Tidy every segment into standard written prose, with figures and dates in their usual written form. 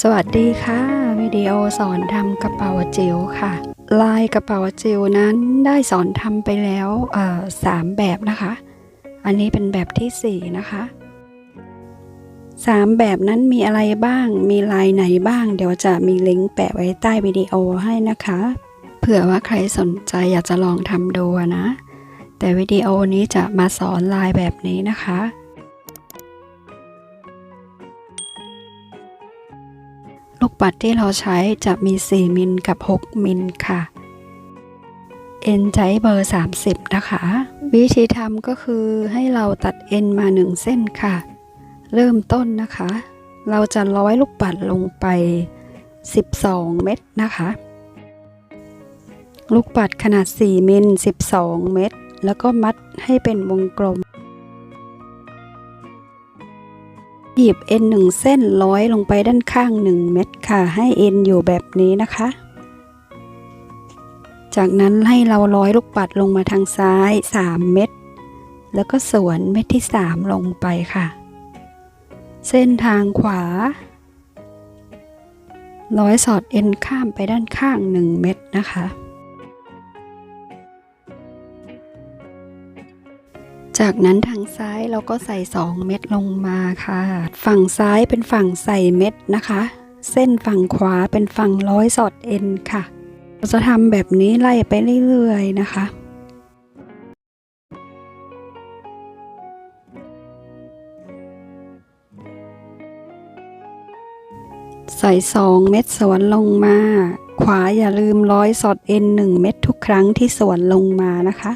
สวัสดีค่ะวิดีโอสอนทำกระเป๋าจิ๋วค่ะลายกระเป๋าจิ๋วนั้นได้สอนทำไปแล้ว3 แบบนะคะอันนี้เป็นแบบที่4นะคะ3แบบนั้นมีอะไรบ้างมีลายไหนบ้างเดี๋ยวจะมีลิงก์แปะไว้ใต้วิดีโอให้นะคะเผื่อว่าใครสนใจอยากจะลองทำดูนะแต่วิดีโอนี้จะมาสอนลายแบบนี้นะคะลูกปัดที่เราใช้จะมี4 มิลกับ6 มิลค่ะเอ็นใช้เบอร์30นะคะวิธีทำก็คือให้เราตัดเอ็นมา1เส้นค่ะเริ่มต้นนะคะเราจะร้อยลูกปัดลงไป12 เม็ดนะคะลูกปัดขนาด4 มิล12 เม็ดแล้วก็มัดให้เป็นวงกลมหยิบเอ็น1เส้นร้อยลงไปด้านข้าง1 เม็ดค่ะให้เอ็นอยู่แบบนี้นะคะจากนั้นให้เราร้อยลูกปัดลงมาทางซ้าย3 เม็ดแล้วก็สวนเม็ดที่3ลงไปค่ะเส้นทางขวาร้อยสอดเอ็นข้ามไปด้านข้าง1 เม็ดนะคะจากนั้นทางซ้ายเราก็ใส่2 เม็ดลงมาค่ะฝั่งซ้ายเป็นฝั่งใส่เม็ดนะคะเส้นฝั่งขวาเป็นฝั่งร้อยสอดเอ็นค่ะเราจะทำแบบนี้ไล่ไปเรื่อยๆนะคะใส่2 เม็ดสวนลงมาขวาอย่าลืมร้อยสอดเอ็น1 เม็ดทุกครั้งที่สวนลงมานะคะ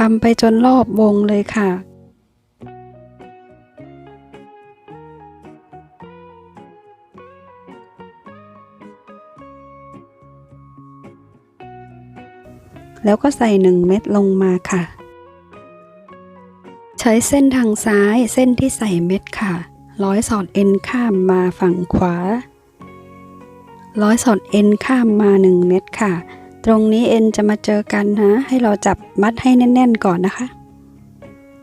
ทำไปจนรอบวงเลยค่ะแล้วก็ใส่1 เม็ดลงมาค่ะใช้เส้นทางซ้ายเส้นที่ใส่เม็ดค่ะร้อยสอดเอ็นข้ามมาฝั่งขวาร้อยสอดเอ็นข้ามมา1 เม็ดค่ะตรงนี้เอ็นจะมาเจอกันนะให้เราจับมัดให้แน่นๆก่อนนะคะ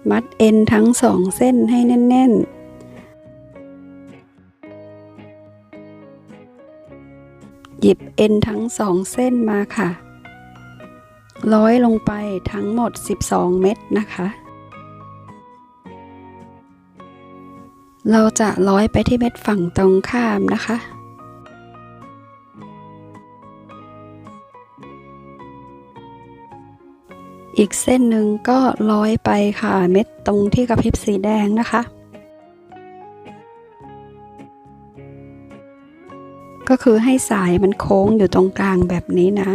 มัดเอ็นทั้ง2 เส้นให้แน่นๆหยิบเอ็นทั้ง2 เส้นมาค่ะร้อยลงไปทั้งหมด12 เม็ดนะคะเราจะร้อยไปที่เม็ดฝั่งตรงข้ามนะคะอีกเส้นหนึ่งก็ร้อยไปค่ะเม็ดตรงที่กระพริบสีแดงนะคะก็คือให้สายมันโค้งอยู่ตรงกลางแบบนี้นะ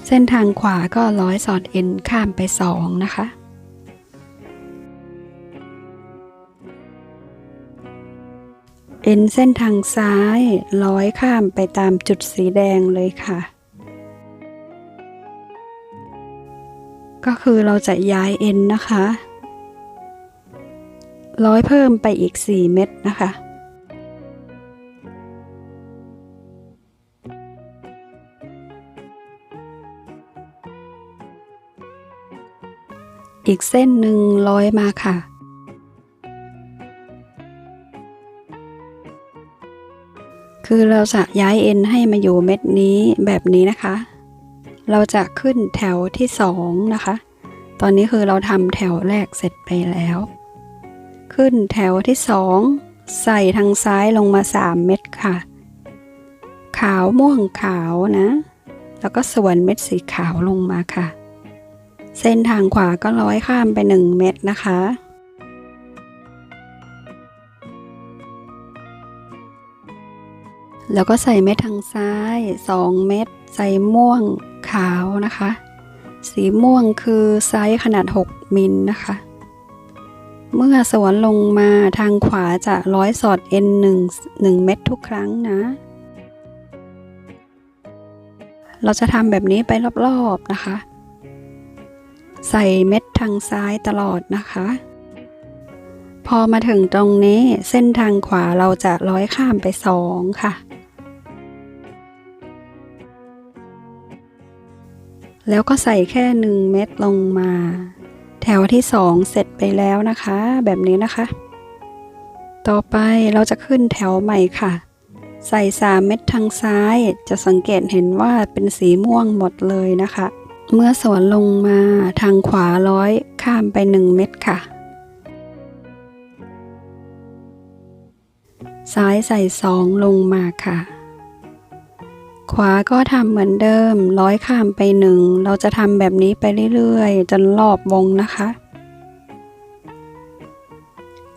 เส้นทางขวาก็ร้อยสอดเอ็นข้ามไป2นะคะเอ็นเส้นทางซ้ายร้อยข้ามไปตามจุดสีแดงเลยค่ะก็คือเราจะย้ายเอ็นนะคะร้อยเพิ่มไปอีก4 เม็ดนะคะอีกเส้นหนึ่งร้อยมาค่ะคือเราจะย้ายเอ็นให้มาอยู่เม็ดนี้แบบนี้นะคะเราจะขึ้นแถวที่2นะคะตอนนี้คือเราทำแถวแรกเสร็จไปแล้วขึ้นแถวที่2ใส่ทางซ้ายลงมา3 เม็ดค่ะขาวม่วงขาวนะแล้วก็สวนเม็ดสีขาวลงมาค่ะเส้นทางขวาก็ร้อยข้ามไป1 เม็ดนะคะแล้วก็ใส่เม็ดทางซ้าย2 เม็ดใส่ม่วงขาวนะคะสีม่วงคือไซส์ขนาด6 มิลนะคะเมื่อสวนลงมาทางขวาจะร้อยสอดเอ็น1 เม็ดทุกครั้งนะเราจะทำแบบนี้ไปรอบๆนะคะใส่เม็ดทางซ้ายตลอดนะคะพอมาถึงตรงนี้เส้นทางขวาเราจะร้อยข้ามไป2ค่ะแล้วก็ใส่แค่1 เม็ดลงมา แถวที่2เสร็จไปแล้วนะคะแบบนี้นะคะต่อไปเราจะขึ้นแถวใหม่ค่ะใส่3เม็ดทางซ้ายจะสังเกตเห็นว่าเป็นสีม่วงหมดเลยนะคะเมื่อสวนลงมาทางขวาร้อยข้ามไป1เม็ดค่ะซ้ายใส่2ลงมาค่ะขวาก็ทำเหมือนเดิมร้อยข้ามไป1เราจะทำแบบนี้ไปเรื่อยๆจนรอบวงนะคะ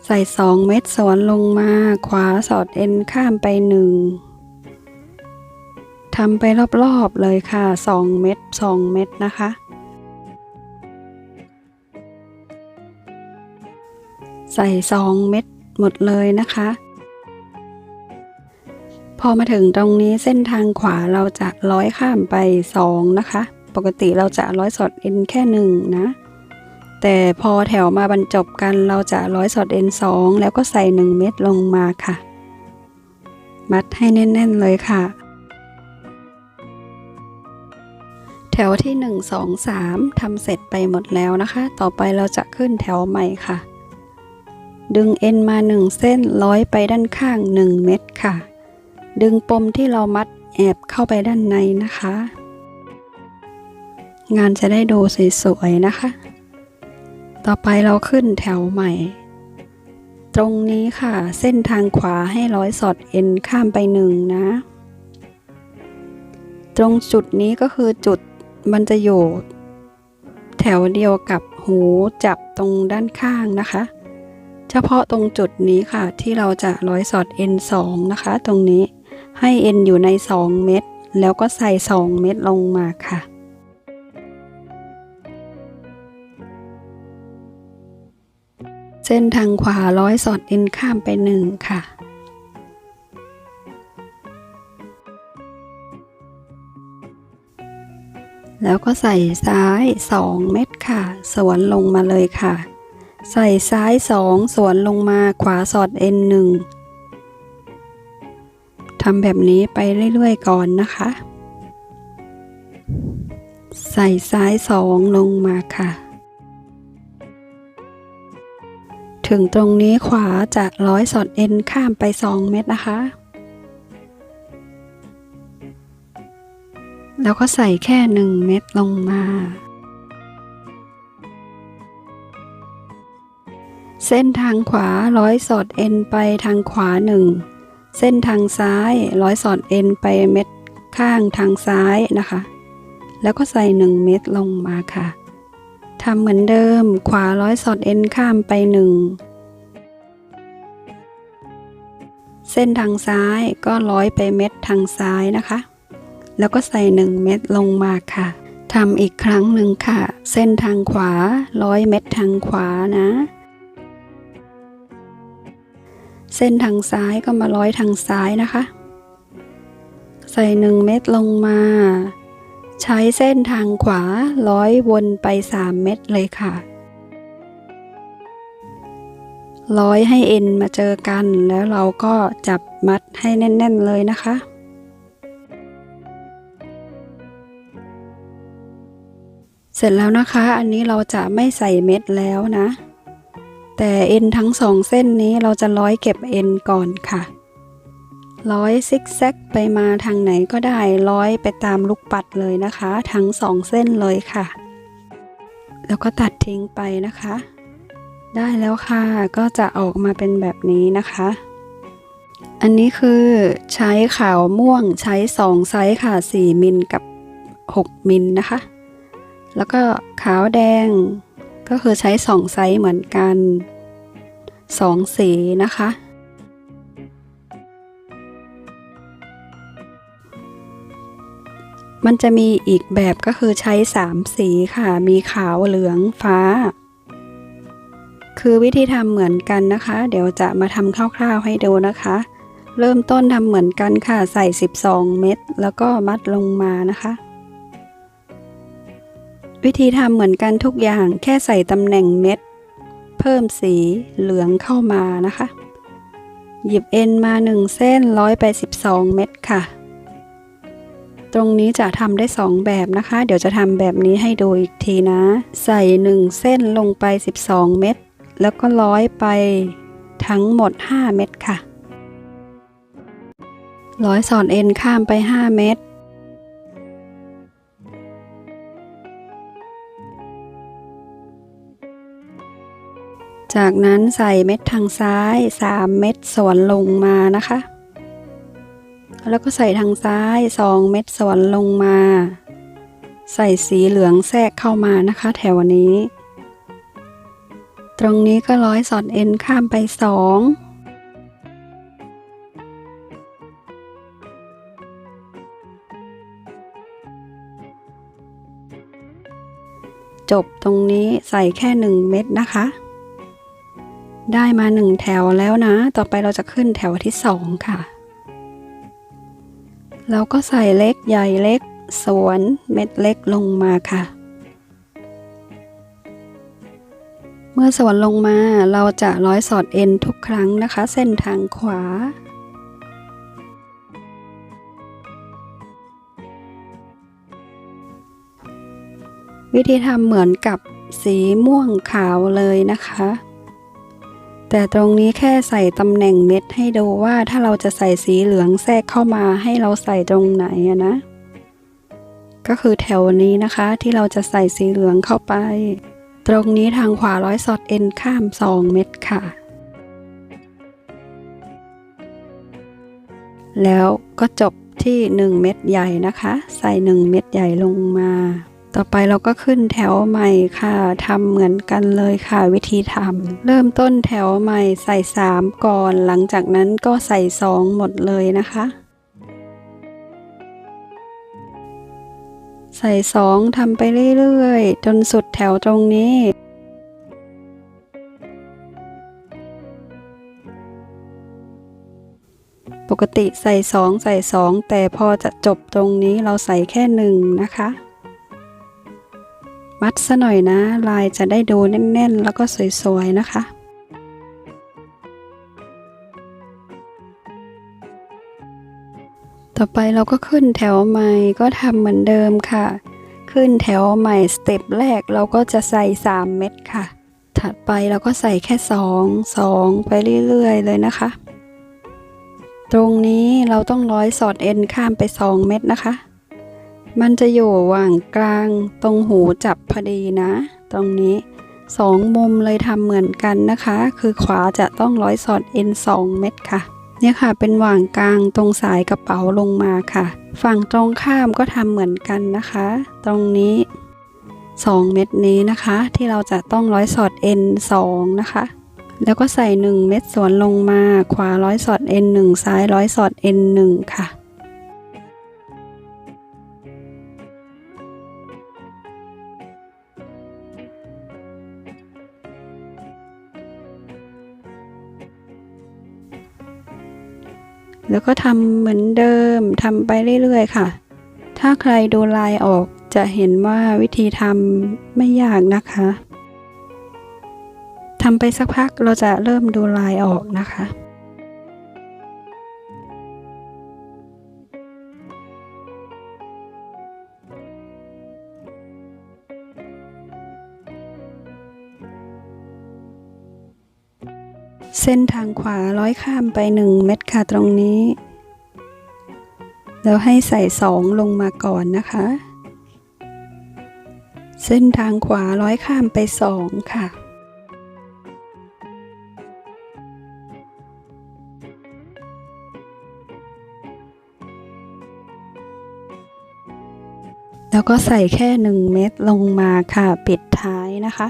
ใส่2เม็ดสวนลงมาขวาสอดเอ็นข้ามไป1ทำไปรอบๆเลยค่ะ2เม็ด2เม็ดนะคะใส่2เม็ดหมดเลยนะคะพอมาถึงตรงนี้เส้นทางขวาเราจะร้อยข้ามไป2นะคะปกติเราจะร้อยสอดเอ็นแค่1นะแต่พอแถวมาบรรจบกันเราจะร้อยสอดเอ็น2แล้วก็ใส่1เม็ดลงมาค่ะมัดให้แน่นๆเลยค่ะแถวที่1 2 3ทำเสร็จไปหมดแล้วนะคะต่อไปเราจะขึ้นแถวใหม่ค่ะดึงเอ็นมา1เส้นร้อยไปด้านข้าง1เม็ดค่ะดึงปมที่เรามัดแอบเข้าไปด้านในนะคะงานจะได้ดูสวยๆนะคะต่อไปเราขึ้นแถวใหม่ตรงนี้ค่ะเส้นทางขวาให้ร้อยสอดเอ็นข้ามไป1นะตรงจุดนี้ก็คือจุดมันจะอยู่แถวเดียวกับหูจับตรงด้านข้างนะคะเฉพาะตรงจุดนี้ค่ะที่เราจะร้อยสอดเอ็น2นะคะตรงนี้ให้เอ็นอยู่ใน2เม็ดแล้วก็ใส่2เม็ดลงมาค่ะเส้นทางขวาร้อยสอดเอ็นข้ามไป1ค่ะแล้วก็ใส่ซ้าย2เม็ดค่ะสวนลงมาเลยค่ะใส่ซ้าย2สวนลงมาขวาสอดเอ็น1ทำแบบนี้ไปเรื่อยๆก่อนนะคะใส่ซ้าย2ลงมาค่ะถึงตรงนี้ขวาจะร้อยสอดเอ็นข้ามไป2เม็ดนะคะแล้วก็ใส่แค่1เม็ดลงมาเส้นทางขวาร้อยสอดเอ็นไปทางขวา1เส้นทางซ้ายร้อยสอดเอ็นไปเม็ดข้างทางซ้ายนะคะแล้วก็ใส่1เม็ดลงมาค่ะทำเหมือนเดิมขวาร้อยสอดเอ็นข้ามไป1เส้นทางซ้ายก็ร้อยไปเม็ดทางซ้ายนะคะแล้วก็ใส่1เม็ดลงมาค่ะทำอีกครั้งหนึ่งค่ะเส้นทางขวาร้อยเม็ดทางขวานะเส้นทางซ้ายก็มาร้อยทางซ้ายนะคะใส่1เม็ดลงมาใช้เส้นทางขวาร้อยวนไป3เม็ดเลยค่ะร้อยให้เอ็นมาเจอกันแล้วเราก็จับมัดให้แน่นๆเลยนะคะเสร็จแล้วนะคะอันนี้เราจะไม่ใส่เม็ดแล้วนะแต่เอ็นทั้ง2เส้นนี้เราจะร้อยเก็บเอ็นก่อนค่ะร้อยซิกแซกไปมาทางไหนก็ได้ร้อยไปตามลูกปัดเลยนะคะทั้ง2เส้นเลยค่ะแล้วก็ตัดทิ้งไปนะคะได้แล้วค่ะก็จะออกมาเป็นแบบนี้นะคะอันนี้คือใช้ขาวม่วงใช้2ไซส์ค่ะ4มิลกับ6มิลนะคะแล้วก็ขาวแดงก็คือใช้2ไซส์เหมือนกัน2สีนะคะมันจะมีอีกแบบก็คือใช้3สีค่ะมีขาวเหลืองฟ้าคือวิธีทำเหมือนกันนะคะเดี๋ยวจะมาทำคร่าวๆให้ดูนะคะเริ่มต้นทำเหมือนกันค่ะใส่12เม็ดแล้วก็มัดลงมานะคะวิธีทำเหมือนกันทุกอย่างแค่ใส่ตำแหน่งเม็ดเพิ่มสีเหลืองเข้ามานะคะหยิบเอ็นมา1เส้นร้อยไป12เม็ดค่ะ ตรงนี้จะทำได้2แบบนะคะเดี๋ยวจะทำแบบนี้ให้ดูอีกทีนะใส่1เส้นลงไป12เม็ดแล้วก็ร้อยไปทั้งหมด5เม็ดค่ะร้อยสอดเอ็นข้ามไป5เม็ดจากนั้นใส่เม็ดทางซ้าย3เม็ดสวนลงมานะคะแล้วก็ใส่ทางซ้าย2เม็ดสวนลงมาใส่สีเหลืองแทรกเข้ามานะคะแถวนี้ตรงนี้ก็ร้อยสอดเอ็นข้ามไป2จบตรงนี้ใส่แค่1เม็ดนะคะได้มา1แถวแล้วนะต่อไปเราจะขึ้นแถวที่2ค่ะเราก็ใส่เล็กใหญ่เล็กสวนเม็ดเล็กลงมาค่ะเมื่อสวนลงมาเราจะร้อยสอดเอ็นทุกครั้งนะคะเส้นทางขวาวิธีทำเหมือนกับสีม่วงขาวเลยนะคะแต่ตรงนี้แค่ใส่ตำแหน่งเม็ดให้ดูว่าถ้าเราจะใส่สีเหลืองแทรกเข้ามาให้เราใส่ตรงไหนนะก็คือแถวนี้นะคะที่เราจะใส่สีเหลืองเข้าไปตรงนี้ทางขวาร้อยสอดเอ็นข้าม2เม็ดค่ะแล้วก็จบที่1เม็ดใหญ่นะคะใส่1เม็ดใหญ่ลงมาต่อไปเราก็ขึ้นแถวใหม่ค่ะทำเหมือนกันเลยค่ะวิธีทำเริ่มต้นแถวใหม่ใส่3ก่อนหลังจากนั้นก็ใส่2หมดเลยนะคะใส่2ทำไปเรื่อยๆจนสุดแถวตรงนี้ปกติใส่2แต่พอจะจบตรงนี้เราใส่แค่1นะคะมัดซะหน่อยนะลายจะได้ดูแน่นๆแล้วก็สวยๆนะคะต่อไปเราก็ขึ้นแถวใหม่ก็ทำเหมือนเดิมค่ะขึ้นแถวใหม่สเต็ปแรกเราก็จะใส่3เม็ดค่ะถัดไปเราก็ใส่แค่2ไปเรื่อยๆเลยนะคะตรงนี้เราต้องร้อยสอดเอ็นข้ามไป2เม็ดนะคะมันจะอยู่ระหว่างกลางตรงหูจับพอดีนะตรงนี้2มุมเลยทำเหมือนกันนะคะคือขวาจะต้องร้อยสอดเอ็น2เม็ดค่ะเนี่ยค่ะเป็นหว่างกลางตรงสายกระเป๋าลงมาค่ะฝั่งตรงข้ามก็ทำเหมือนกันนะคะตรงนี้2เม็ดนี้นะคะที่เราจะต้องร้อยสอดเอ็น2นะคะแล้วก็ใส่1เม็ดสวนลงมาขวาร้อยสอดเอ็น1ซ้ายร้อยสอดเอ็น1ค่ะแล้วก็ทำเหมือนเดิมทำไปเรื่อยๆค่ะถ้าใครดูลายออกจะเห็นว่าวิธีทำไม่ยากนะคะทำไปสักพักเราจะเริ่มดูลายออกนะคะเส้นทางขวาร้อยข้ามไป1เม็ดค่ะตรงนี้แล้วให้ใส่2ลงมาก่อนนะคะเส้นทางขวาร้อยข้ามไป2ค่ะแล้วก็ใส่แค่1เม็ดลงมาค่ะปิดท้ายนะคะ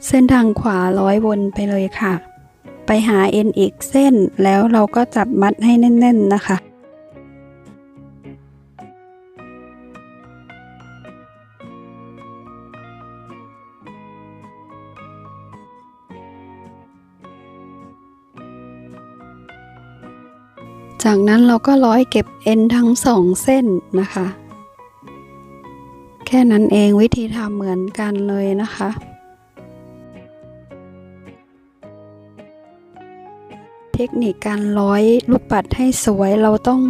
เส้นทางขวาร้อยวนไปเลยค่ะไปหาเอ็นอีกเส้นแล้วเราก็จับมัดให้แน่นๆนะคะจากนั้นเราก็ร้อยเก็บเอ็นทั้ง2เส้นนะคะแค่นั้นเองวิธีทำเหมือนกันเลยนะคะ เทคนิคการร้อยลูกปัดให้สวยเราต้อง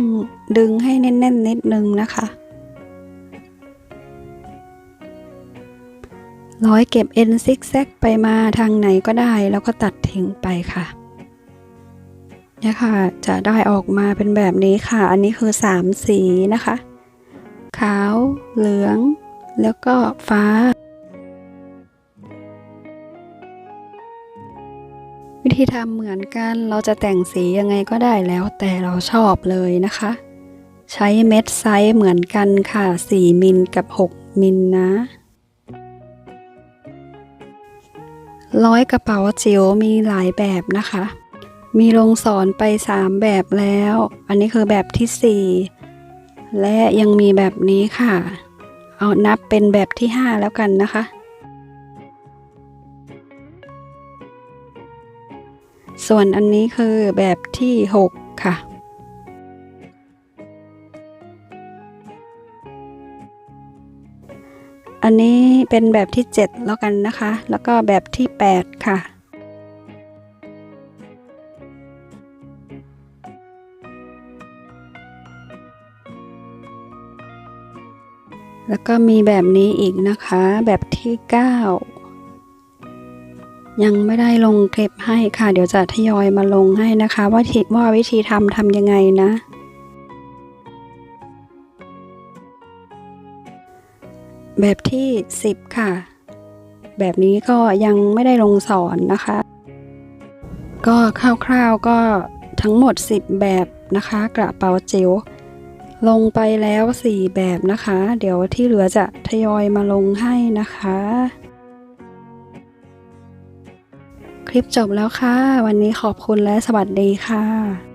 ดึงให้แน่นๆนิดนึงนะคะร้อยเก็บเอ็นซิกแซกไปมาทางไหนก็ได้แล้วก็ตัดทิ้งไปค่ะเนี่ยค่ะจะได้ออกมาเป็นแบบนี้ค่ะอันนี้คือ3สีนะคะขาวเหลืองแล้วก็ฟ้าวิธีทำเหมือนกันเราจะแต่งสียังไงก็ได้แล้วแต่เราชอบเลยนะคะใช้เม็ดไซส์เหมือนกันค่ะ4มิลกับ6มิลนะร้อยกระเป๋าจิ๋วมีหลายแบบนะคะมีลงสอนไป3แบบแล้วอันนี้คือแบบที่4และยังมีแบบนี้ค่ะเอานับเป็นแบบที่5แล้วกันนะคะส่วนอันนี้คือแบบที่6ค่ะอันนี้เป็นแบบที่7แล้วกันนะคะแล้วก็แบบที่8ค่ะแล้วก็มีแบบนี้อีกนะคะแบบที่9ยังไม่ได้ลงคลิปให้ค่ะเดี๋ยวจะทยอยมาลงให้นะคะว่าวิธีทำยังไงนะแบบที่10ค่ะแบบนี้ก็ยังไม่ได้ลงสอนนะคะก็คร่าวๆก็ทั้งหมด10แบบนะคะกระเป๋าจิ๋วลงไปแล้ว4แบบนะคะเดี๋ยวที่เหลือจะทยอยมาลงให้นะคะคลิปจบแล้วค่ะวันนี้ขอบคุณและสวัสดีค่ะ